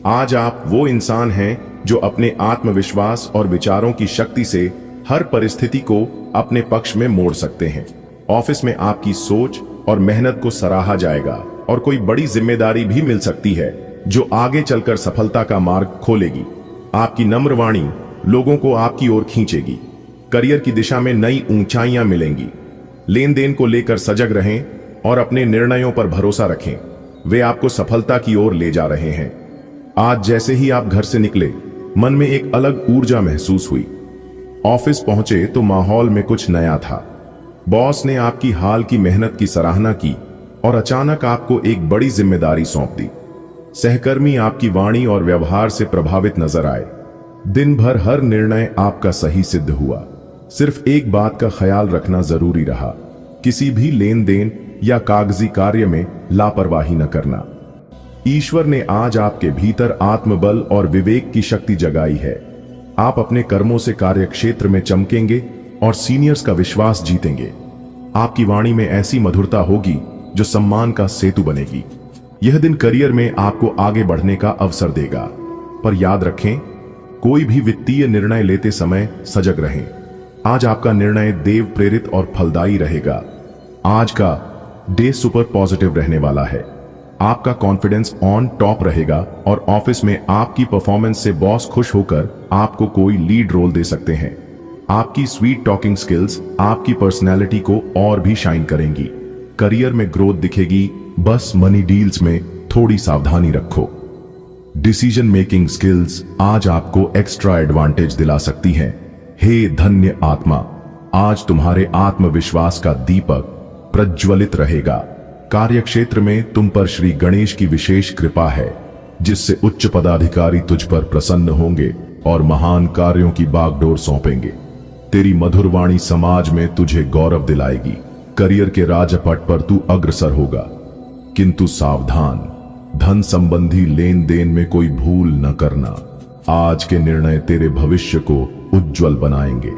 आज आप वो इंसान हैं जो अपने आत्मविश्वास और विचारों की शक्ति से हर परिस्थिति को अपने पक्ष में मोड़ सकते हैं। ऑफिस में आपकी सोच और मेहनत को सराहा जाएगा और कोई बड़ी जिम्मेदारी भी मिल सकती है जो आगे चलकर सफलता का मार्ग खोलेगी। आपकी नम्र वाणी लोगों को आपकी ओर खींचेगी। करियर की दिशा में नई ऊंचाइयां मिलेंगी। लेन देन को लेकर सजग रहें और अपने निर्णयों पर भरोसा रखें। वे आपको सफलता की ओर ले जा रहे हैं। आज जैसे ही आप घर से निकले, मन में एक अलग ऊर्जा महसूस हुई। ऑफिस पहुंचे तो माहौल में कुछ नया था। बॉस ने आपकी हाल की मेहनत की सराहना की और अचानक आपको एक बड़ी जिम्मेदारी सौंप दी। सहकर्मी आपकी वाणी और व्यवहार से प्रभावित नजर आए। दिन भर हर निर्णय आपका सही सिद्ध हुआ। सिर्फ एक बात का ख्याल रखना जरूरी रहा, किसी भी लेन देन या कागजी कार्य में लापरवाही न करना। ईश्वर ने आज आपके भीतर आत्मबल और विवेक की शक्ति जगाई है। आप अपने कर्मों से कार्यक्षेत्र में चमकेंगे और सीनियर्स का विश्वास जीतेंगे। आपकी वाणी में ऐसी मधुरता होगी जो सम्मान का सेतु बनेगी। यह दिन करियर में आपको आगे बढ़ने का अवसर देगा। पर याद रखें, कोई भी वित्तीय निर्णय लेते समय सजग रहें। आज आपका निर्णय देव प्रेरित और फलदायी रहेगा। आज का डे सुपर पॉजिटिव रहने वाला है। आपका कॉन्फिडेंस ऑन टॉप रहेगा और ऑफिस में आपकी परफॉर्मेंस से बॉस खुश होकर आपको कोई लीड रोल दे सकते हैं। आपकी स्वीट टॉकिंग स्किल्स आपकी पर्सनैलिटी को और भी शाइन करेंगी। करियर में ग्रोथ दिखेगी, बस मनी डील्स में थोड़ी सावधानी रखो। डिसीजन मेकिंग स्किल्स आज आपको एक्स्ट्रा एडवांटेज दिला सकती हैं। हे धन्य आत्मा, आज तुम्हारे आत्मविश्वास का दीपक प्रज्वलित रहेगा। कार्यक्षेत्र में तुम पर श्री गणेश की विशेष कृपा है, जिससे उच्च पदाधिकारी तुझ पर प्रसन्न होंगे और महान कार्यों की बागडोर सौंपेंगे। तेरी मधुर वाणी समाज में तुझे गौरव दिलाएगी। करियर के राजपट पर तू अग्रसर होगा, किंतु सावधान, धन संबंधी लेन देन में कोई भूल न करना। आज के निर्णय तेरे भविष्य को उज्जवल बनाएंगे।